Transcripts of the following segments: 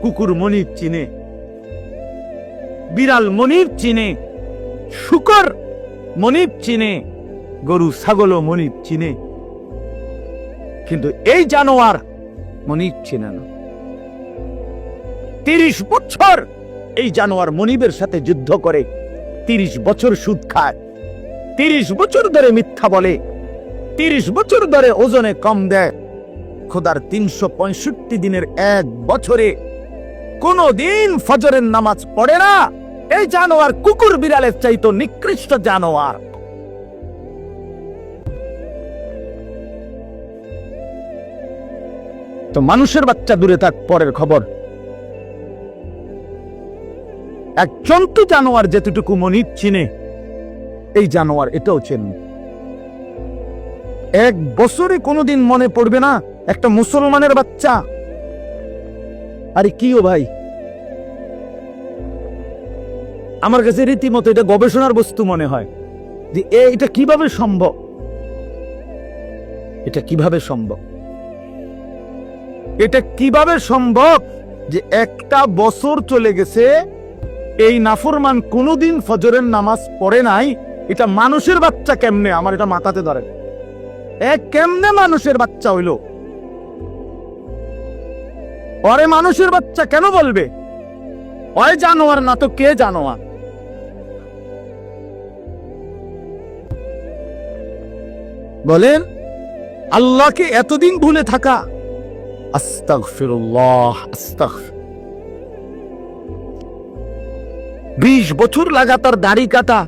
কুকুর মনিব চিনে, বিড়াল মনিব চিনে, শুকর মনিব চিনে, গরু ছাগলও মনিব চিনে, কিন্তু এই জানোয়ার মনিব চিনে না। 30 বছর এই জানোয়ার মনিবের সাথে যুদ্ধ করে, 30 বছর সুদ খায়, 30 বছর ধরে মিথ্যা বলে, 30 বছর ধরে ওজনে কম দেয়। খোদার 365 দিনের এক বছরে কোনো দিন ফজরের নামাজ পড়ে না। এই জানোয়ার কুকুর বিড়ালের চাইতো নিকৃষ্ট জানোয়ার। তো মানুষের বাচ্চা দূরে থাক, পরের খবর। এক জন্তু জানোয়ার যেতটুকু মনিব চিনে, এই জানোয়ার এটাও চেনে। এক বছরে কোনোদিন মনে পড়বে না একটা মুসলমানের বাচ্চা। আরে কিও ভাই, আমার কাছে রীতিমতো এটা গবেষণার বস্তু মনে হয় যে এটা কিভাবে সম্ভব, এটা কিভাবে সম্ভব, এটা কিভাবে সম্ভব যে একটা বছর চলে গেছে এই নাফরমান কোনোদিন ফজরের নামাজ পড়ে নাই। এটা মানুষের বাচ্চা কেমনে, আমার এটা মাথাতে ধরে। কেমনে মানুষের বাচ্চা হইল? ওরে মানুষের বাচ্চা কেন বলবে? ওই জানোয়ার না তো কে জানোয়ার? বলেন, আল্লাহকে এতদিন ভুলে থাকা। আস্তাগফিরুল্লাহ, আস্তাগফির। 20 বছর লাগাতার দাড়ি কাটা।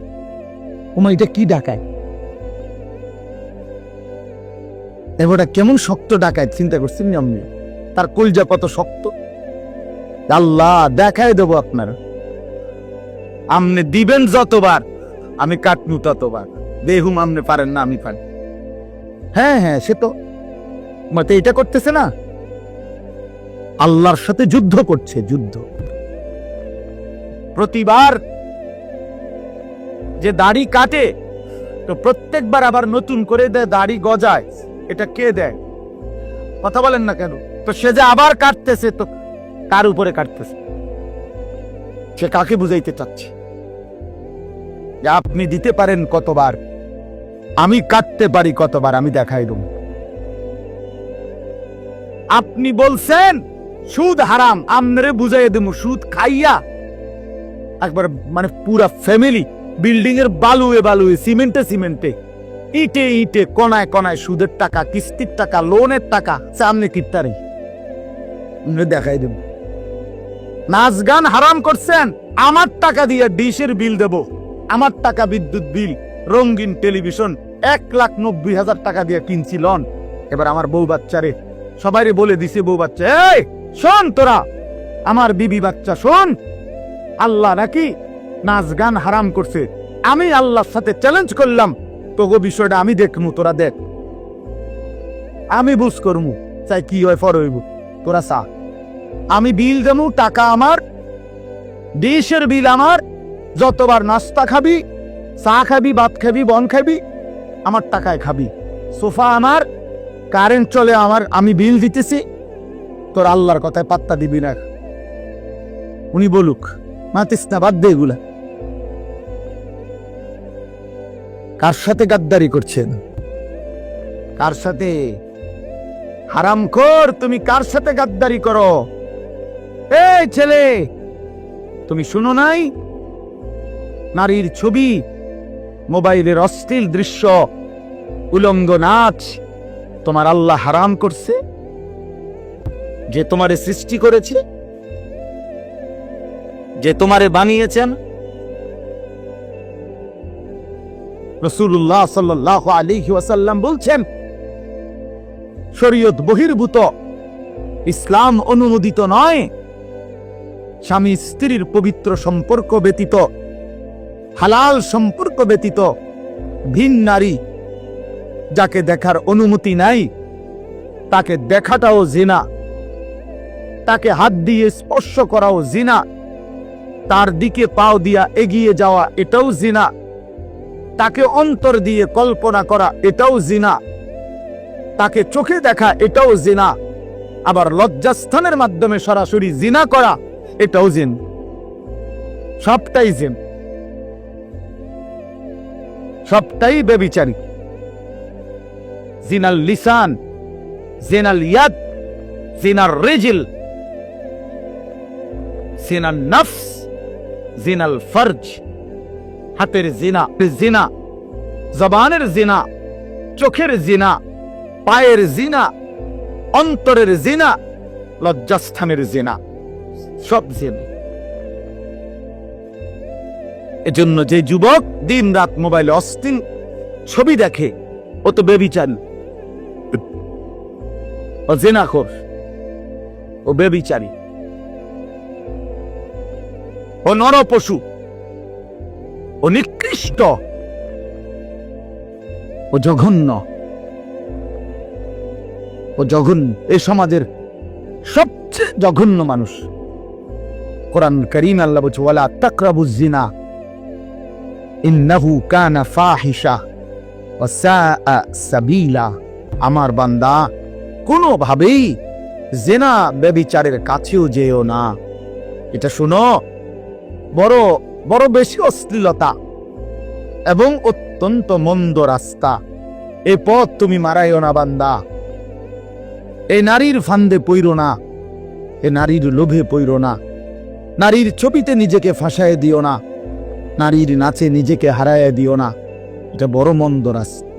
ওমা, এটা কি ডাকায়? এবারটা কেমন শক্ত ডাকায়, চিন্তা করছেন আপনি? তার কলজা কত শক্ত। আল্লাহ দেখায় দেবো আপনার, আমনে দিবেন যতবার আমি কাটনু ততবার। বেহুম আমনে পারেন না, আমি পারি। হ্যাঁ হ্যাঁ, সে তো মতে এটা করতেছে না, আল্লাহর সাথে যুদ্ধ করছে, যুদ্ধ। প্রতিবার যে দাড়ি কাটে তো প্রত্যেকবার আবার নতুন করে দেয়, দাড়ি গজায়। এটা কে দেয়? কথা বলেন না কেন? তো সে যে আবার কাটতেছে, তো কার উপরে কাটতেছে? সে কাকে বুঝাইতে চাচ্ছে যে আপনি দিতে পারেন কতবার, আমি কাটতে পারি কতবার, আমি দেখাই দেব। আপনি বলছেন সুদ হারাম, আমরে বুঝাই দেব সুদ খাইয়া একবার মানে পুরা ফ্যামিলি বিল্ডিং এর বালুয়ে বালুয়ে, সিমেন্টে সিমেন্টে, ইটে ইটে, কোনায় কোনায় সুদের টাকা, কিস্তির টাকা, লোনের টাকা, সামনে কিত্তারে দেখাই দেব। নাচ গান হারাম করছেন, আমার টাকা দিয়ে ডিশের বিল দেব, আমার টাকা বিদ্যুৎ বিল, রঙিন টেলিভিশন 1,90,000 টাকা দিয়ে কিনছি লন। এবার আমার বউ বাচ্চারে সবাইরে বলে দিছে, বউ বাচ্চা, এই শোন, তোরা আমার বিবি বাচ্চা শোন, আল্লাহ নাকি নাচ গান হারাম করছে। আমি আল্লাহর সাথে চ্যালেঞ্জ করলাম, তোগো বিষয়টা আমি দেখমু, তোরা দেখ, আমি বুঝ করমু, চাই কি হয় ফর হইব, তোরা চা। আমি বিল দেবো, টাকা আমার, ডিশের বিল আমার, যতবার নাস্তা খাবি, চা খাবি, ভাত খাবি, বন খাবি, আমার টাকায় খাবি। সোফা আমার, কারেন্ট চলে আমার, আমি বিল দিতেছি, তোর আল্লাহর কথায় পাত্তা দিবি না। উনি বলুক, মাতিস না, বাদ দে এগুলা। কার সাথে গাদ্দারি করছেন? কার সাথে? হারামখোর, তুমি কার সাথে গাদ্দারি করো? এই ছেলে, তুমি শুনো নাই নারীর ছবি, মোবাইলের অশ্লীল দৃশ্য, উলঙ্গ নাচ তোমার আল্লাহ হারাম করছে? যে তোমারে সৃষ্টি করেছে, যে তোমারে বানিয়েছেন। রাসূলুল্লাহ সাল্লাল্লাহু আলাইহি ওয়াসাল্লাম বলছেন, শরীয়ত বহির্ভূত, ইসলাম অনুমোদিত নয়, স্বামী স্ত্রীর পবিত্র সম্পর্ক ব্যতীত, হালাল সম্পর্ক ব্যতীত ভিন নারী যাকে দেখার অনুমতি নাই, তাকে দেখাটাও জিনা, তাকে হাত দিয়ে স্পর্শ করাও জিনা, তার দিকে পাও দিয়া এগিয়ে যাওয়া এটাও জিনা, তাকে অন্তর দিয়ে কল্পনা করা এটাও জিনা, তাকে চোখে দেখা এটাও জিনা, আবার লজ্জাস্থানের মাধ্যমে সরাসরি জিনা করা, এটাও জিন। সবটাই জিন, সবটাই ব্যভিচারী। জিনাল লিসান, জিনাল ইয়াদ, জিনার রিজিল, জিনাল নফস, জিনাল ফরজ। হাতের জিনা, জিনা জবানের জিনা, চোখের জিনা, পায়ের জিনা, অন্তরের জিনা, লজ্জাস্থানের জিনা, সব জিনা। এজন্য যে যুবক দিন রাত মোবাইলে অশ্লীল ছবি দেখে, ও তো ব্যভিচারী, ও জিনাখোর, ও ব্যভিচারী, ও নরপশু, ও নিকৃষ্ট, ও জঘন্য, ও জঘন্য। এই সমাজের সবচেয়ে জঘন্য মানুষ। কোরআন কারীম আল্লাহ বলছে, ওয়ালা তাকরাবুজ জিনা ইন্নাহু কানা ফাহিশা ওয়া সাআ সাবিলা। আমার বান্দা, কোনোভাবেই জিনা ব্যভিচারের কাছেও যেও না। এটা শুনো, বড় বড় বেশি অশ্লীলতা এবং অত্যন্ত মন্দ রাস্তা। এ পথ তুমি মারাইও না বান্দা। এই নারীর ফান্দে পইরো না, এ নারীর লোভে পইরো না, নারীর ছবিতে নিজেকে ফাঁসায় দিও না, নারীর নাচে নিজেকে হারায় দিও না। এটা বড় মন্দ রাস্তা।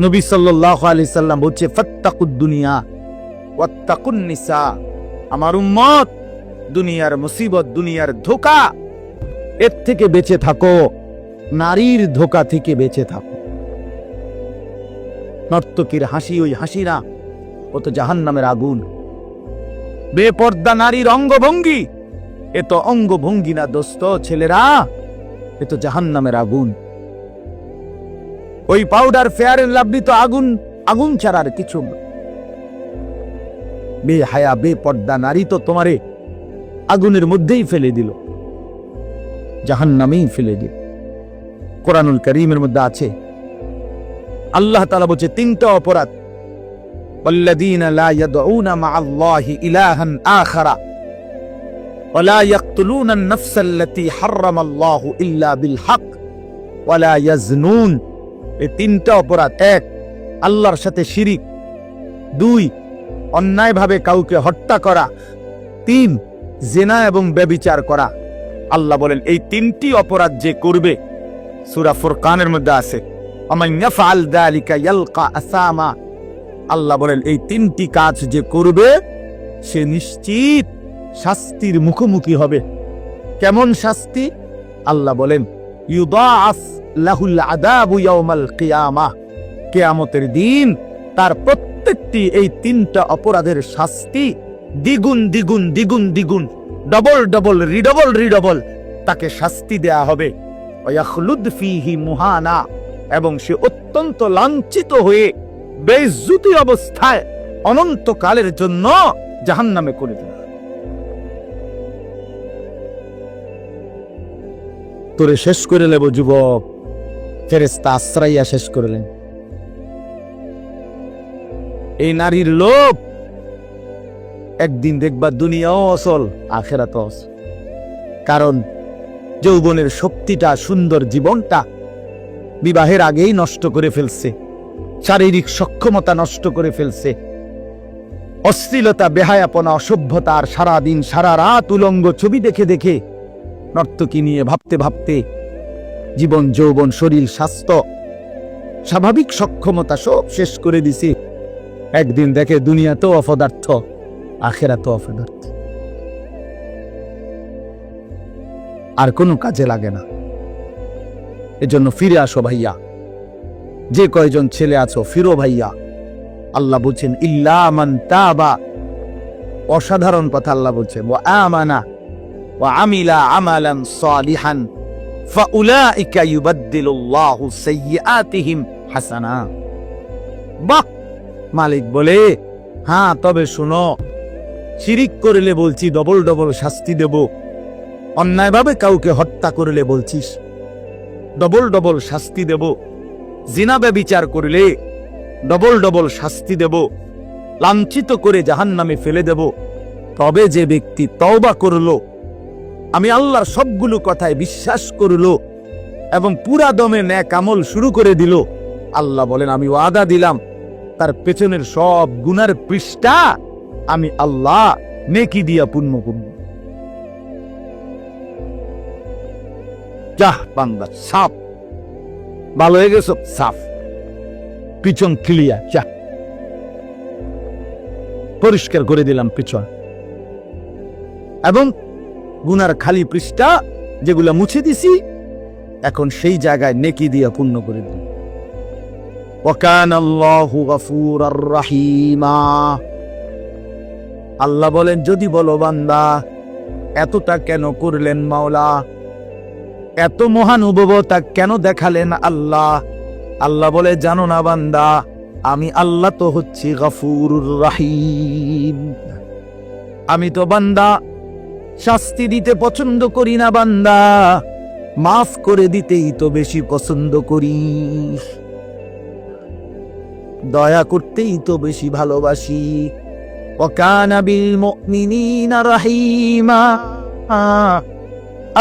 নবী সাল্লাল্লাহু আলাইহি সাল্লাম বলছে, ফাত্তাকুদ দুনিয়া ওয়াত্তাকুন নিসা। আমার উম্মত, দুনিয়ার মুসিবত, দুনিয়ার ধোঁকা, এর থেকে বেঁচে থাকো, নারীর ধোঁকা থেকে বেঁচে থাকো। নর্তকীর হাসি ওই হাসি না, ও তো জাহান্নামের আগুন। বেপর্দা নারীর অঙ্গভঙ্গি, এ তো অঙ্গভঙ্গি না দোস্ত ছেলেরা, এ তো জাহান্নামের আগুন। ওই পাউডার ফেয়ার এন্ড লাভলি তো আগুন, আগুন ছাড়ার কিছু। বেহায়া বেপর্দা নারী তো তোমারে আগুনের মধ্যেই ফেলে দিল, জাহান্নামেই ফেলে দিল। কোরআনুল কারীমের মধ্যে আছে, আল্লাহ তাআলা বলছে তিনটা অপরাধ, ওয়াল্লাযীনা লা ইয়াদউনা মা'আল্লাহি ইলাহান আখারা ওয়া লা ইয়াকতুলুনা আন-নাফসা আল্লাতী হারামাল্লাহু ইল্লা বিল হক ওয়া লা ইয়াজনুন। এই তিনটা অপরাধ। এক, আল্লাহর সাথে শিরিক। দুই, অন্যায়ভাবে কাউকে হত্যা করা। তিন, জিনা এবং ব্যভিচার করা। আল্লাহ বলেন এই তিনটি অপরাধ যে করবে, সূরা ফুরকানের মধ্যে আছে, আমান ইয়াফআল যালিকা ইয়ালকা আসামা। আল্লাহ বলেন এই তিনটি কাজ যে করবে, সে নিশ্চিত শাস্তির মুখোমুখি হবে। কেমন শাস্তি? আল্লাহ বলেন, ইউদাআফ লাহুল আযাবু ইয়াউমাল কিয়ামাহ। কিয়ামতের দিন তার প্রত্যেকটি এই তিনটা অপরাধের শাস্তি দ্বিগুণ দ্বিগুণ দ্বিগুণ দ্বিগুণ, ডবল ডবল রিডবল রিডবল তাকে শাস্তি দেয়া হবে। ওয়াখলুদ ফীহি মুহানা, এবং সে অত্যন্ত লাঞ্ছিত হয়ে বেইজ্জতি অবস্থায় অনন্তকালের জন্য জাহান্নামে করে দেবে। তোরে শেষ করে নেব যুবক, ফেরেশতা আশ্রাইয়া শেষ করলেন। এই নারীর লোভ, একদিন দেখবা দুনিয়াও অসল, আখিরাতও অসল। কারণ যৌবনের শক্তিটা, সুন্দর জীবনটা বিবাহের আগেই নষ্ট করে ফেলছে, শারীরিক সক্ষমতা নষ্ট করে ফেলছে। অশ্লীলতা, বেহায়াপনা, অসভ্যতা, আর সারাদিন সারা রাত উলঙ্গ ছবি দেখে দেখে, নর্তকী নিয়ে ভাবতে ভাবতে জীবন, যৌবন, শরীর, স্বাস্থ্য, স্বাভাবিক সক্ষমতা সব শেষ করে দিছে। একদিন দেখে দুনিয়াতেও অপদার্থ, আখিরাতেও অপদার্থ, আর কোনো কাজে লাগে না। এজন্য ফিরে আসো ভাইয়া, যে কয়জন ছেলে আছো ফিরো ভাইয়া। আল্লাহ বলছেন ইল্লা মান তাবা, অসাধারণ কথা আল্লাহ বলছেন, ওয়া আমানা ওয়া আমিলা আমালান সালিহান ফাউলাইকা ইউবাদদিলুল্লাহু সাইয়্যাতিহিম হাসানা। বাহ! মালিক বলে, হ্যাঁ তবে শুনো, শিরিক করলে বলছি ডবল ডবল শাস্তি দেব, অন্যায়ভাবে কাউকে হত্যা করলে বলছিস ডবল ডবল শাস্তি দেব, জিনা ব্যভিচার করলে ডবল ডবল শাস্তি দেব, লাঞ্ছিত করে জাহান্নামে ফেলে দেব। তবে যে ব্যক্তি তওবা করলো, আমি আল্লাহর সবগুলো কথায় বিশ্বাস করলো এবং পুরা দমে নেক আমল শুরু করে দিল, আল্লাহ বলেন আমি ওয়াদা দিলাম তার পেছনের সব গুনার পৃষ্ঠা আমি আল্লাহ নেকি দিয়া পূর্ণ করব। যাহ বান্দা, সাফ, ভালো হয়ে গেছ, সাফ, পিছন ক্লিয়ার, যা পরিষ্কার করে দিলাম পিছন, এবং গুনার খালি পৃষ্ঠা যেগুলা মুছে দিছি এখন সেই জায়গায় নেকি দিয়া পূর্ণ করে দিল। ওয়াকানাল্লাহু গফুরার রাহিমা। আল্লাহ বলেন যদি বলো বান্দা এতটা কেন করলেন মাওলা, এত মহানুভবতা কেন দেখালেন আল্লাহ, আল্লাহ বলে জানো না বান্দা, আমি আল্লাহ তো হচ্ছি গফুরুর রাহিম। আমি তো বান্দা শাস্তি দিতে পছন্দ করি না বান্দা, মাফ করে দিতেই তো বেশি পছন্দ করি, দয়া করতেই তো বেশি ভালোবাসি। ওয়াকানা বিল মুমিনিনা রাহিমা।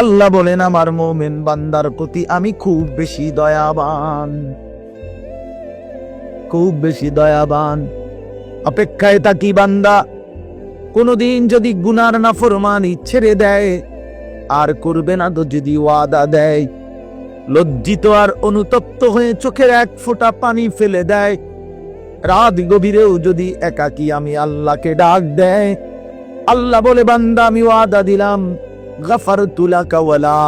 আল্লাহ বলেন আমার মুমিন বান্দার প্রতি আমি খুব বেশি দয়াবান, খুব বেশি দয়াবান। অপেক্ষায় থাকি বান্দা কোনদিন যদি গুনার নাফরমানি ছেড়ে দেয় আর করবে না তো যদি ওয়াদা দেয়, লজ্জিত আর অনুতপ্ত হয়ে চোখের এক ফোঁটা পানি ফেলে দেয়, রাত গভীরেও যদি একাকী আমি আল্লাহকে ডাক দেয়, আল্লাহ বলে বান্দা আমি ওয়াদা দিলাম গাফারতু লাকা ওয়ালা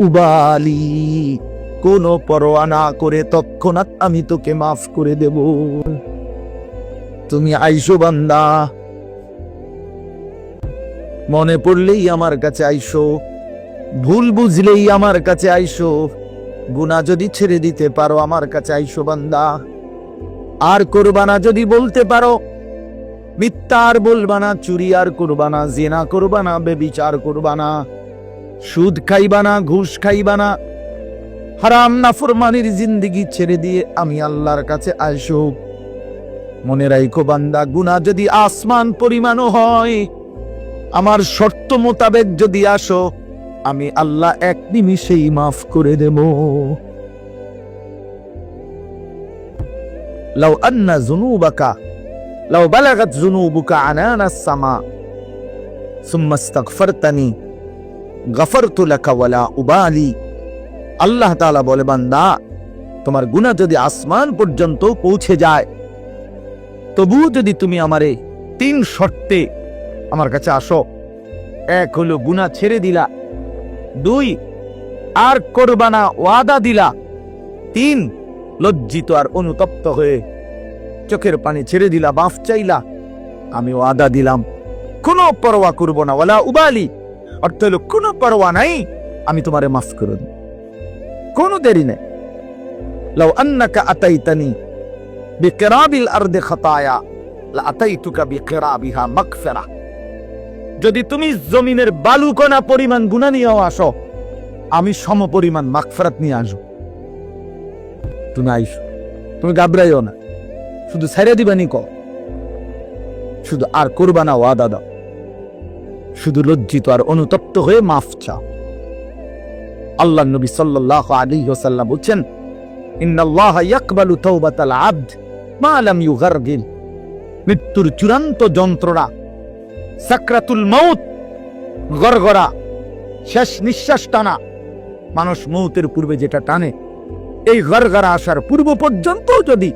উবালি, কোনো পরোয়া না করে তৎক্ষণাৎ আমি তোকে মাফ করে দেব। তুমি আইসো বান্দা, মনে পড়লেই আমার কাছে আইসো, ভুল বুঝলেই আমার কাছে আইসো, গুনাহ যদি ছেড়ে দিতে পারো আমার কাছে আইসো বান্দা। আর করবানা যদি বলতে পারো, মিথ্যা আর বলবানা, চুরি আর করবানা, জিনা করবানা, বেবিচার করবানা, সুদ খাইবানা, ঘুষ খাইবানা, হারাম নাফরমানির জিন্দেগি ছেড়ে দিয়ে আমি আল্লাহর কাছে আইসো। মনে রাখো বান্দা, গুনাহ যদি আসমান পরিমাণও হয়, আমার শর্ত মোতাবেক যদি আসো, আমি আল্লাহ এক নিমিষেই মাফ করে দেব। লাউ আন্না যুনুবাকা লাউ বালাগাত যুনুবুকা আনানাস সামা সুম্মা ইস্তাগফারতানি গাফারতু লাকা ওয়ালা উবালি। আল্লাহ তাআলা বলে বান্দা তোমার গুনাহ যদি আসমান পর্যন্ত পৌঁছে যায়, তবুও যদি তুমি আমারে 3 শর্তে আমার কাছে আসো, 1 হলো গুনাহ ছেড়ে দিলা, 2 আর করবা না ওয়াদা দিলা, 3 লজ্জিত আর অনুতপ্ত হয়ে চোখের পানি ছেড়ে দিলা, মাফ চাইলা, আমি ওয়াদা দিলাম কোনো পরোয়া করব না, ওয়ালা উবালি অর্থ হলো কোনো পরোয়া নাই, আমি তোমারে মাফ করে দেব, কোনো দেরি নেই। লাউ আন্নাকা আতাইতানি বিকিরাবিল আরদি খাতায়া লা আতাইতুকা বিকিরাবিহা মাগফিরা। যদি তুমি জমিনের বালুকণা পরিমাণ গুনাহ নিয়েও আসো, আমি সম পরিমাণ মাগফিরাত নিয়ে আসব। তুমি আইসো, তুমি ঘাবড়াইও না, শুধু ছেড়ে দিবানি ক, শুধু আর করবা না ওয়াদা দাও, শুধু লজ্জিত আর অনুতপ্ত হয়ে মাফ চাও। আল্লাহ নবী সাল্লাল্লাহু আলাইহি ওয়াসাল্লাম বলেন, ইন্নাল্লাহা ইয়াকবালু তাওবাতাল আবদ মা লাম ইউগারগিল। মৃত্যুর চূড়ান্ত যন্ত্রণা, সাকরাতুল মাউত, গরগরা, শেষ নিঃশ্বাস টানা, মানুষ মৌতের পূর্বে যেটা টানে, এই গরগরা আসার পূর্ব পর্যন্ত যদি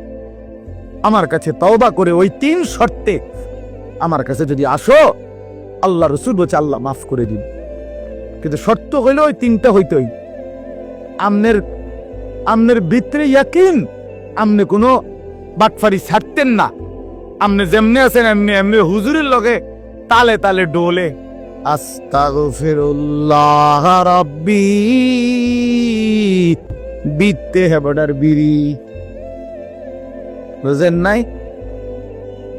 আমার কাছে তওবা করে ওই 3 শর্তে আমার কাছে যদি আসো, আল্লাহ রাসূল বলছে আল্লাহ মাফ করে দিন। কিন্তু শর্ত হইল ওই 3টা হইতই। আমনের ভিতরে ইয়াকিন, আমনে কোনো বাটফারি ছাড়তেন না, আমনে যেমনে আছেন এমনি এমনি হুজুরের লগে তালে তালে ডোলে আস্তাগফিরুল্লাহ রাব্বি বিতে হেবডার বিড়ি, বুঝেন নাই?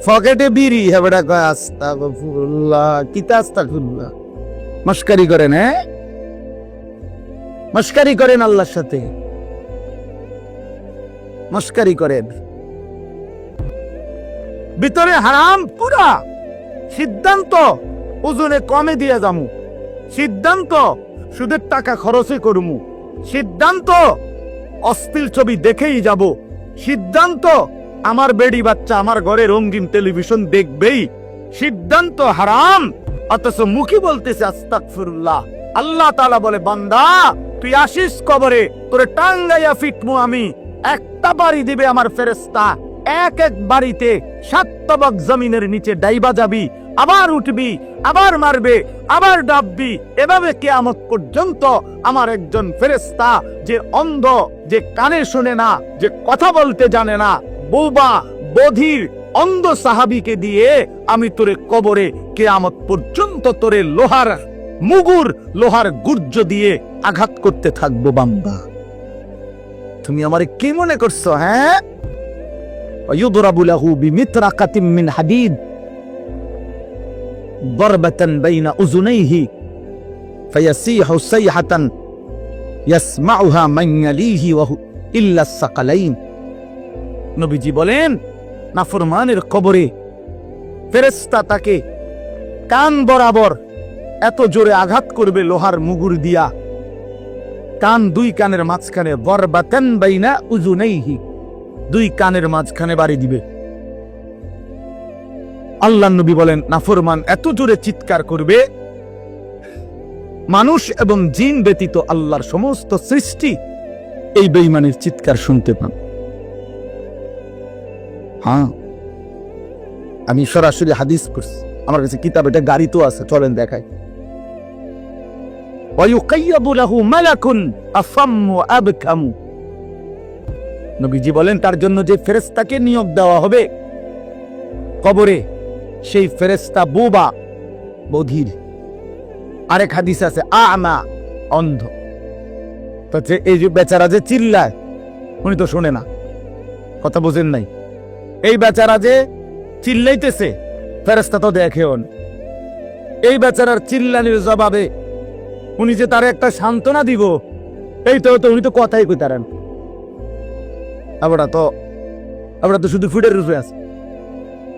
পকেটে বিড়ি, হেবডা কয় আস্তাগফিরুল্লাহ। কিতা আস্তাগফিরুল্লাহ? মস্কারি করেন, হ্যাঁ মস্কারি করেন, আল্লাহর সাথে মস্কারি করেন। ভিতরে হারাম পুরা। সিদ্ধান্ত ওজনে কমে দিয়ে যামু, সিদ্ধান্ত সুদের টাকা খরচে করমু, সিদ্ধান্ত অশ্লীল ছবি দেখেই যাব, সিদ্ধান্ত আমার বেডি বাচ্চা আমার ঘরে রঙিন টেলিভিশন দেখবেই, সিদ্ধান্ত হারাম। অথচ মুখী বলতেছে আস্তাগফিরুল্লাহ। আল্লাহ তাআলা বলে, বান্দা তুই আসিস কবরে, তোরে টাঙ্গাইয়া ফিটমু আমি। একটা বাড়ি দিবে আমার ফেরেশতা, এক এক বাড়িতে 7 তবক জমিনের নিচে ডাইবা যাবি, আবার উঠবি, আবার মারবে, আবার ডাববি। এভাবে কিয়ামত পর্যন্ত আমার একজন ফেরেশতা, যে অন্ধ, যে কানে শুনে না, যে কথা বলতে জানে না, বোবা বধির অন্ধ সাহাবীকে দিয়ে আমি তোরে কবরে কিয়ামত পর্যন্ত তোরে লোহার মুগুর, লোহার গুর্জ দিয়ে আঘাত করতে থাকবো। বান্দা তুমি আমারে কি মনে করছো? হ্যাঁ, ويضرب له بمطرقة من حديد ضربة بين أذنيه فيصيح صيحة يسمعها من يليه إلا الثقلين। নবীজি বলেন, নাফরমানের কবরে ফেরেশতা তাকে কান বরাবর এত জোরে আঘাত করবে লোহার মুগুর দিয়া, কান, 2 কানের মাঝখানে, বরবাতান বাইনা উযুনাইহি, 2 কানের মাঝখানে বাড়ি দিবে। আল্লাহর নবী বলেন, নাফরমান এত জোরে চিৎকার করবে, মানুষ এবং জিন ব্যতীত আল্লাহর সমস্ত সৃষ্টি এই বেঈমানের চিৎকার শুনতে পান। হ্যাঁ, আমি সরাসরি হাদিস পড়ছি, আমার কাছে কিতাব, এটা গাড়ি তো আছে, চলেন দেখাই। ওয়ায়ুকাইয়াবু লাহু মালাকুন আফাম্মু আবকামু। নবীজি বলেন, তার জন্য যে ফেরেশতাকে নিয়োগ দেওয়া হবে কবরে, সেই ফেরেশতা বোবা বধির। আরেক হাদিস আছে আমা, অন্ধ। তো এই যে বেচারা যে চিল্লায়, উনি তো শোনে না, কথা বোঝেন নাই। এই বেচারা যে চিল্লাইতেছে, ফেরেশতা তো দেখেও না। এই বেচারার চিল্লানির জবাবে উনি যে তার একটা সান্ত্বনা দিব, এই তো উনি তো কথাই কইতারেন। আমরা তো শুধু ফিটের রূপে আছে,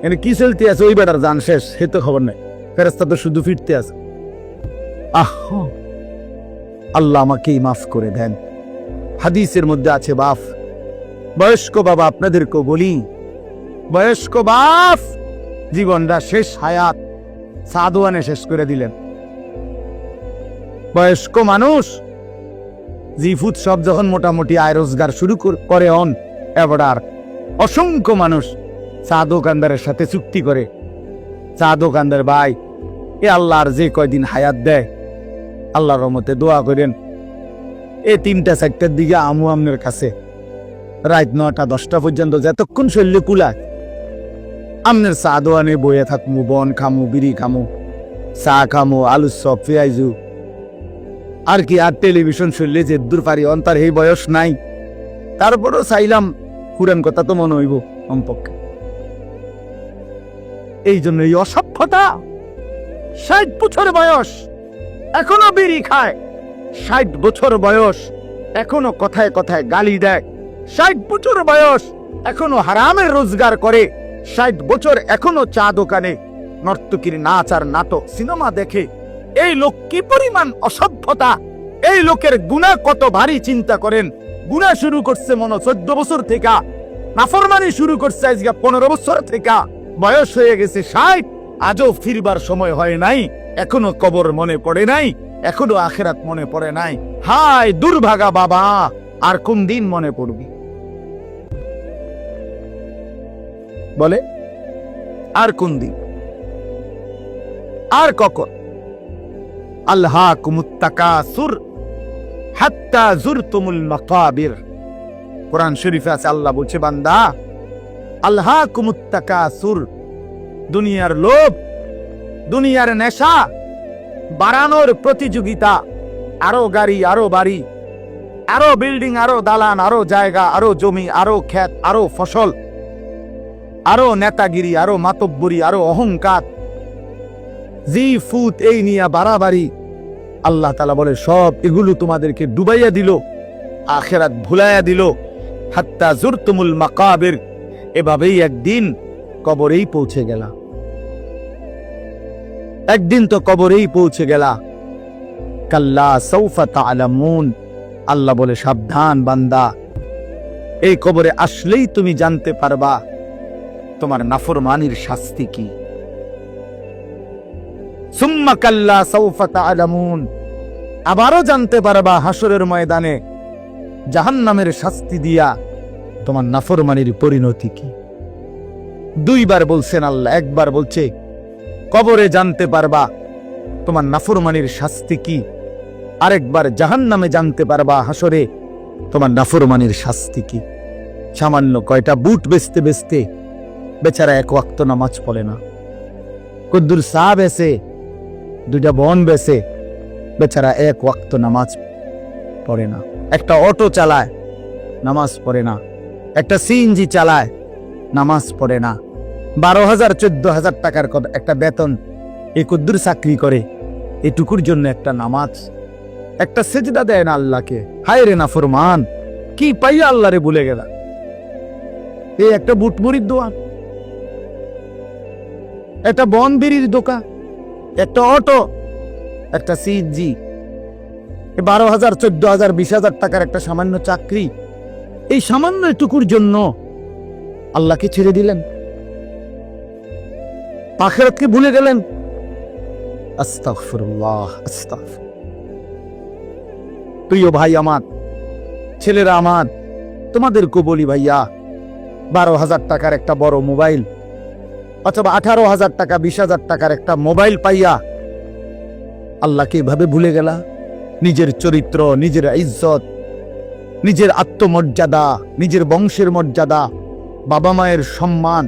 এনে কি চলতে আছে, ওই বেটার জান শেষ, সে তো খবর নাই। ফেরেশতা তো শুধু ফিরতে আছে। আল্লাহ আমাকেই মাফ করে দেন। হাদিসের মধ্যে আছে, বাপ, বয়স্ক বাবা, আপনাদেরকেও বলি, বয়স্ক বাপ জীবনটা শেষ হায়াত সাদওয়ানে শেষ করে দিলেন। বয়স্ক মানুষ জিফুত সব যখন মোটামুটি আয় রোজগার শুরু করে এবার অসংখ্য মানুষ চা দোকানদারের সাথে চুক্তি করে, চা দোকানদার ভাই, এ আল্লাহর যে কয়দিন হায়াত দেয়, আল্লাহর রহমতে দোয়া করেন, এই 3টা-4টার দিকে আমু আমনের কাছে রাত 9টা-10টা পর্যন্ত যতক্ষণ শরীরে কুলায় আমনের চা দোয়ানে বয়ে থাকমু, বন খামু, বিড়ি খামু, চা খামু, আলুর চপ, পেঁয়াজু, আর কি। আর টেলিভিশন শুনলে যে দূর পারি, অন্তার এই বয়স নাই, তারপরও চাইলাম পুরান কথা তো মনে হইব কমপক্ষে। এই জন্য এই অসভ্যতা, 60 বছর বয়স এখনো বিড়ি খায়, 60 বছর বয়স এখনো কথায় কথায় গালি দেয়, 60 বছর বয়স এখনো হারামের রোজগার করে, 60 বছর এখনো চা দোকানে নর্তকীর নাচ আর নাটক সিনেমা দেখে। এই লোক কি পরিমাণ অসভ্যতা! এই লোকের গুনাহ কত ভারী চিন্তা করেন। গুনাহ শুরু করছে মনে 14 বছর থেকে, নাফরমানি শুরু করছে আজকে 15 বছর থেকে, বয়স হয়ে গেছে 60, আজও ফিরবার সময় হয় নাই, এখনো কবর মনে পড়ে নাই, এখনো আখিরাত মনে পড়ে নাই। হায় দুর্ভাগা বাবা, আর কোন দিন মনে পড়বি? বলে আর কোন দিন, আর কখন? আল্লাহকুমুত তাকাসুর হাত্তা যুরতুমুল মাকাবির। কোরআন শরীফে আছে, আল্লাহ বলছে, বান্দা আল্লাহকুমুত তাকাসুর, দুনিয়ার লোভ, দুনিয়ার নেশা, বাড়ানোর প্রতিযোগিতা, আরো গাড়ি, আরো বাড়ি, আরো বিল্ডিং, আরো দালান, আরো জায়গা, আরো জমি, আরো ক্ষেত, আরো ফসল, আরো নেতাগিরি, আরো মাতব্বরি, আরো অহংকার, জি ফুত, এই নিয়া বাড়াবাড়ি। আল্লাহ তাআলা বলে, সব এগুলো তোমাদেরকে ডুবাইয়া দিল, আখিরাত ভুলাইয়া দিল। হাত্তা যুরতুমুল মাকাবির, এভাবেই একদিন কবরেই পৌঁছে গেলা, একদিন তো কবরেই পৌঁছে গেলা। কাল্লা সাউফা তা'লামুন, আল্লাহ বলে সাবধান বান্দা, এই কবরে আসলেই তুমি জানতে পারবা তোমার নাফরমানির শাস্তি কি। সুম্মা কাল্লা সাউফা তা'লামুন, আবারও জানতে পারবা হাসরের ময়দানে জাহান্নামের শাস্তি দিয়া তোমার নাফরমানির পরিণতি কি। দুইবার বলছেন আল্লাহ, একবার বলছে কবরে জানতে পারবা তোমার নাফরমানির শাস্তি কি, আরেকবার জাহান্নামে জানতে পারবা হাসরে তোমার নাফরমানির শাস্তি কি। সামান্য কয়টা বুট বেচতে বেচতে বেচারা এক ওয়াক্ত নামাজ পড়ে না, কদ্দুর চা বেচে, দুইটা বন বেচে, বেচারা এক ওয়াক্ত নামাজ পড়ে না। একটা অটো চালায়, নামাজ পড়ে না। একটা সিএনজি চালায়, নামাজ পড়ে না। 12,000 14,000 টাকার একটা বেতন, এই কদ্দুর চাকরি করে, এটুকুর জন্য একটা নামাজ, একটা সেজদা দেয় না আল্লাহকে। হায় রে নাফরমান, কি পাইয়া আল্লাহরে ভুলে গেলা। এই একটা বুটমুড়ির দোকান, একটা বন বিড়ির দোকান, একটা অটো, একটা সিএনজি, 12,000 14,000 20,000 টাকার একটা সামান্য চাকরি, এই সামান্য এটুকুর জন্য আল্লাহকে ছেড়ে দিলেন, আখিরাতকে ভুলে গেলেন। আস্তাগফিরুল্লাহ, আস্তাগফির। প্রিয় ভাই আমার, ছেলেরা আমার, তোমাদেরকে বলি ভাইয়া, 12,000 টাকার একটা বড় মোবাইল অথবা 18,000 টাকা 20,000 টাকার একটা মোবাইল পাইয়া আল্লাহকে এভাবে ভুলে গেলা। নিজের চরিত্র, নিজের ইজ্জত, নিজের আত্মমর্যাদা, নিজের বংশের মর্যাদা, বাবা মায়ের সম্মান,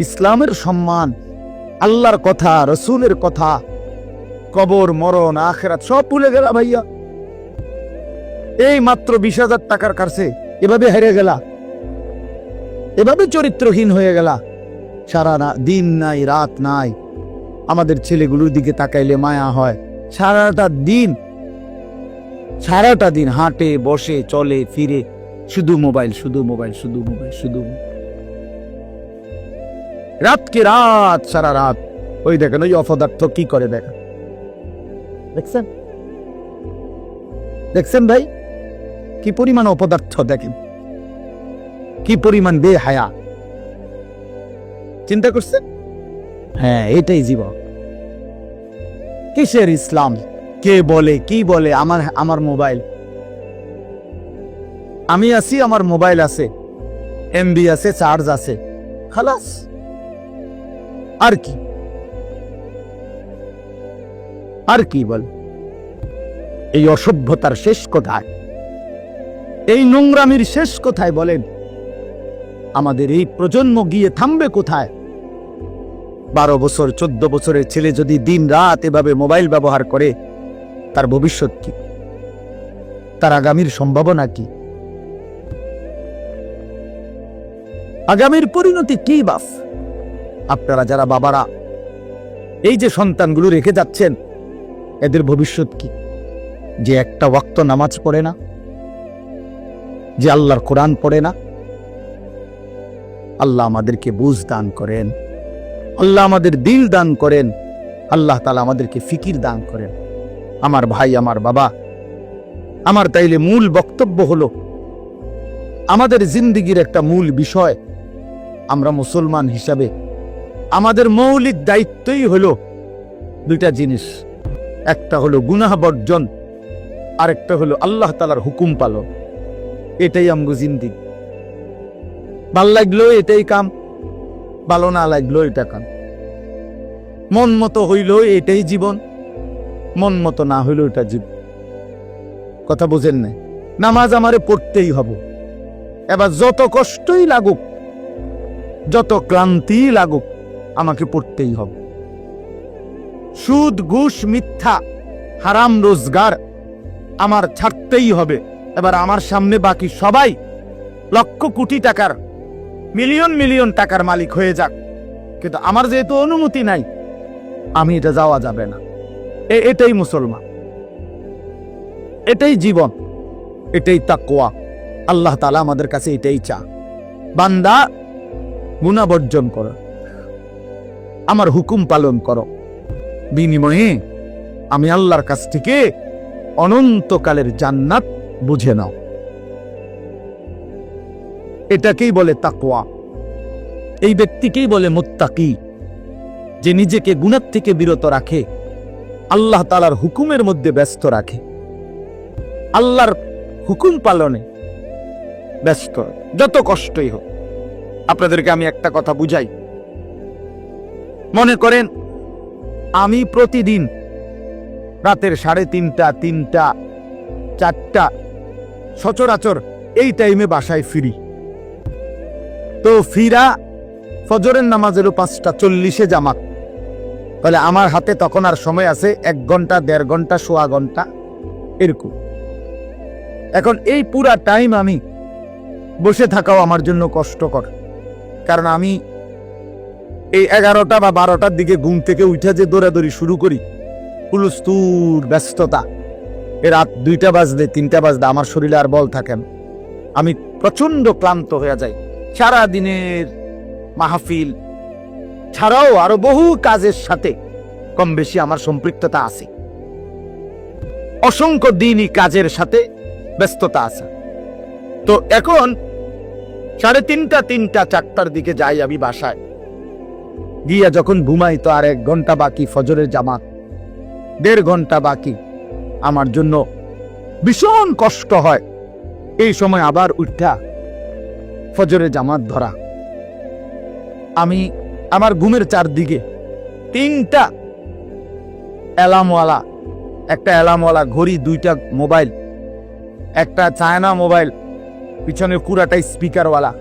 ইসলামের সম্মান, আল্লাহর কথা, রসুলের কথা, কবর, মরণ, আখিরাত সব ভুলে গেলা ভাইয়া। এই মাত্র 20,000 টাকার কাছে এভাবে হেরে গেলা, এভাবে চরিত্রহীন হয়ে গেলা। সারা দিন নাই, রাত নাই। আমাদের ছেলেগুলোর দিকে তাকাইলে মায়া হয়। সারাটা দিন হাঁটে, বসে, চলে, ফিরে, শুধু মোবাইল, শুধু মোবাইল, শুধু মোবাইল, শুধু রাতকে রাত, সারা রাত। ওই দেখেন ওই অপদার্থ কি করে, দেখেন, দেখছেন ভাই কি পরিমাণ অপদার্থ, দেখেন কি পরিমাণ বেহায়া। চিন্তা করছেন? হ্যাঁ, এটাই জীবন। কিসের ইসলাম? কে বলে, কি বলে? আমার মোবাইল, আমি আছি, আমার মোবাইল আছে, এমবি আছে, চার্জ আছে, খালাস। আর কি, আর কি বল? এই অসভ্যতার শেষ কোথায়? এই নোংরামির শেষ কোথায় বলেন? আমাদের এই প্রজন্ম গিয়ে থামবে কোথায়? 12 বছর 14 বছরের ছেলে যদি দিন রাত এভাবে মোবাইল ব্যবহার করে, তার ভবিষ্যৎ কি? তার আগামীর সম্ভাবনা কি? আগামীর পরিণতি কি বাপ? আপনারা যারা বাবারা এই যে সন্তানগুলো রেখে যাচ্ছেন, এদের ভবিষ্যৎ কি? যে একটা ওয়াক্ত নামাজ পড়ে না, যে আল্লাহর কোরআন পড়ে না। আল্লাহ আমাদেরকে বুঝ দান করেন, আল্লাহ আমাদের দিল দান করেন, আল্লাহ তাআলা আমাদেরকে ফিকির দান করেন। আমার ভাই, আমার বাবা, আমার তাইলে মূল বক্তব্য হলো, আমাদের জিন্দেগির একটা মূল বিষয়, আমরা মুসলমান হিসাবে আমাদের মৌলিক দায়িত্বই হলো দুইটা জিনিস। একটা হলো গুনাহ বর্জন, আরেকটা হলো আল্লাহ তাআলার হুকুম পালন। এটাই আমগো জিন্দেগি। ভাল লাগলো এটাই কাম, ভালো না লাগলো এটা কাম। মন মতো হইল এটাই জীবন, মন মতো না হইল এটা জীবন। কথা বুঝেন না? নামাজ আমারে পড়তেই হবে, এবার যত কষ্টই লাগুক, যত ক্লান্তি লাগুক, আমাকে পড়তেই হবে। সুদ, ঘুষ, মিথ্যা, হারাম রোজগার আমার ছাড়তেই হবে। এবার আমার সামনে বাকি সবাই লক্ষ কোটি টাকার, মিলিয়ন মিলিয়ন টাকার মালিক হয়ে যাক, কিন্তু আমার যেহেতু অনুমতি নাই, আমি এটা যাওয়া যাবে না। এটাই মুসলমান, এটাই জীবন, এটাই তাকওয়া। আল্লাহ তাআলা আমাদের কাছে এটাই চা, বান্দা গুনাহ বর্জন করো। আমার হুকুম পালন করো, বিনিময়ে আমি আল্লাহর কাছ থেকে অনন্তকালের জান্নাত বুঝে নাও। এটাকেই বলে তাকওয়া। এই ব্যক্তিকেই বলে মুত্তাকি, যে নিজেকে গুনাহ থেকে বিরত রাখে, আল্লাহ তাআলার হুকুমের মধ্যে ব্যস্ত রাখে, আল্লাহর হুকুম পালনে ব্যস্ত, যত কষ্টই হোক। আপনাদেরকে আমি একটা কথা বুঝাই। মনে করেন আমি প্রতিদিন রাতের 3:30, 3টা, 4টা সচরাচর এই টাইমে বাসায় ফিরি। তো ফিরা ফজরের নামাজেরও 5:40 জামাত, তাহলে আমার হাতে তখন আর সময় আছে 1 ঘন্টা, 1.5 ঘন্টা, সোয়া ঘন্টা এরকম। এখন এই পুরা টাইম আমি বসে থাকাও আমার জন্য কষ্টকর, কারণ আমি এই 11টা বা 12টার দিকে ঘুম থেকে উঠে যে দৌড়াদৌড়ি শুরু করি, হুলস্থুল ব্যস্ততা, এ রাত 2টা বাজলে 3টা বাজলে আমার শরীরে আর বল থাকে না, আমি প্রচন্ড ক্লান্ত হয়ে যাই। সারা দিনের মাহফিল ছাড়াও আরো বহু কাজের সাথে কম বেশি আমার সম্পৃক্ততা আছে, অসংখ্য দিনই কাজের সাথে ব্যস্ততা আছে। তো এখন 3:30, 3টা, 4টার দিকে যাই আমি বাসায়, গিয়া যখন ঘুমাই তো আর 1 ঘন্টা বাকি ফজরের জামাত, 1.5 ঘন্টা বাকি। আমার জন্য ভীষণ কষ্ট হয় এই সময় আবার উঠা ফজরের জামাত ধরা। আমি আমার ঘুমের চারদিকে 3টা অ্যালার্মওয়ালা, একটা অ্যালার্মওয়ালা ঘড়ি, 2টা মোবাইল, একটা চায়না মোবাইল, পিছনে পুরাটাই স্পিকারওয়ালা,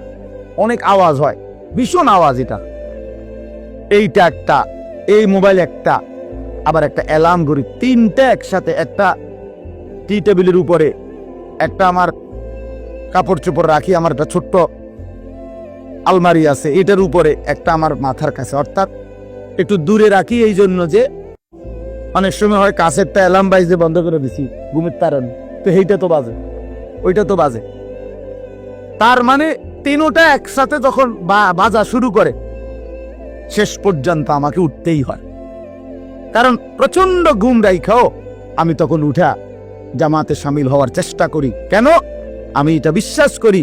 অনেক আওয়াজ হয়, ভীষণ আওয়াজ। এইটা একটা, এই মোবাইল একটা, আবার একটা অ্যালার্ম ঘড়ি, 3টা একসাথে। একটা টি টেবিলের উপরে, একটা আমার কাপড় চোপড় রাখি, আমার একটা ছোট্ট আলমারি আছে, এটার উপরে, একটা আমার মাথার কাছে, অর্থাৎ একটু দূরে রাখি এই জন্য যে অনেক সময় হয় কাছেরটা অ্যালার্ম বাজে বন্ধ করে দিছি ঘুমের তাড়ন, তো এইটা তো বাজে, ওইটা তো বাজে। তার মানে 3টা একসাথে যখন বাজা শুরু করে, শেষ পর্যন্ত আমাকে উঠতেই হয়, কারণ প্রচন্ড ঘুম রাইখাও আমি তখন উঠা জামাতে শামিল হওয়ার চেষ্টা করি। কেন? আমি এটা বিশ্বাস করি,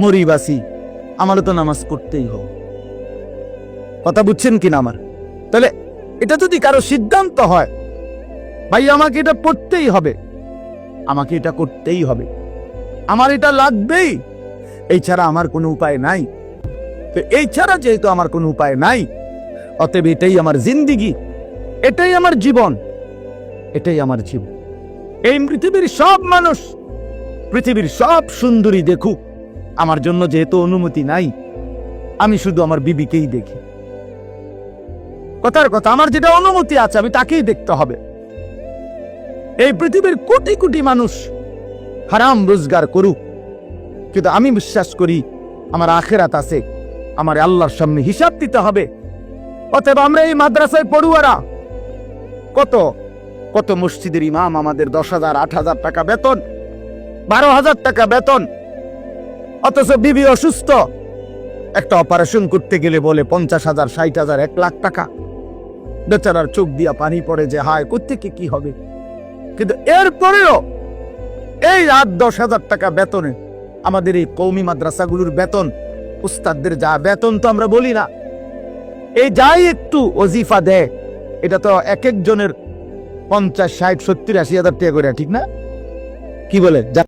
মরিবাসি আমারও তো নামাজ পড়তেই হবে। কথা বুঝছেন কিনা আমার? তাহলে এটা যদি কারো সিদ্ধান্ত হয়, ভাই আমাকে এটা পড়তেই হবে, আমাকে এটা করতেই হবে, আমার এটা লাগবেই, এই ছাড়া আমার কোনো উপায় নাই। তো এই ছাড়া যেহেতু আমার কোনো উপায় নাই, অতএব এটাই আমার জিন্দিগি, এটাই আমার জীবন, এটাই আমার জীবন। এই পৃথিবীর সব মানুষ, পৃথিবীর সব সুন্দরী দেখুক, আমার জন্য যেহেতু অনুমতি নাই, আমি শুধু আমার বিবিকেই দেখি। কথার কথা, আমার যেটা অনুমতি আছে আমি তাকেই দেখতে হবে। এই পৃথিবীর কোটি কোটি মানুষ হারাম রোজগার করুক, কিন্তু আমি বিশ্বাস করি আমার আখিরাত আছে, আমার আল্লাহর সামনে হিসাব দিতে হবে। অতএব আমরা এই মাদ্রাসায় পড়ুয়ারা, কত কত মসজিদের ইমাম, আমাদের 10,000, 8,000 টাকা বেতন, 12,000 টাকা বেতন, অথচ বিবি অসুস্থ, একটা অপারেশন করতে গেলে বলে 50,000, 60,000, 1 লাখ টাকা। বেচারার চোখ দিয়া পানি পড়ে যে হায় কোত্থেকে কি হবে। কিন্তু এরপরেও এই 8-10,000 টাকা বেতনে আমাদের এই কওমি মাদ্রাসাগুলোর বেতন, উস্তাদদের যা বেতন তো আমরা বলি না, এই যাই একটু ওজিফা দেয়, এটা তো এক একজনের 50, 60, 70, 80 হাজার টাকা করে, ঠিক না? কি বলে?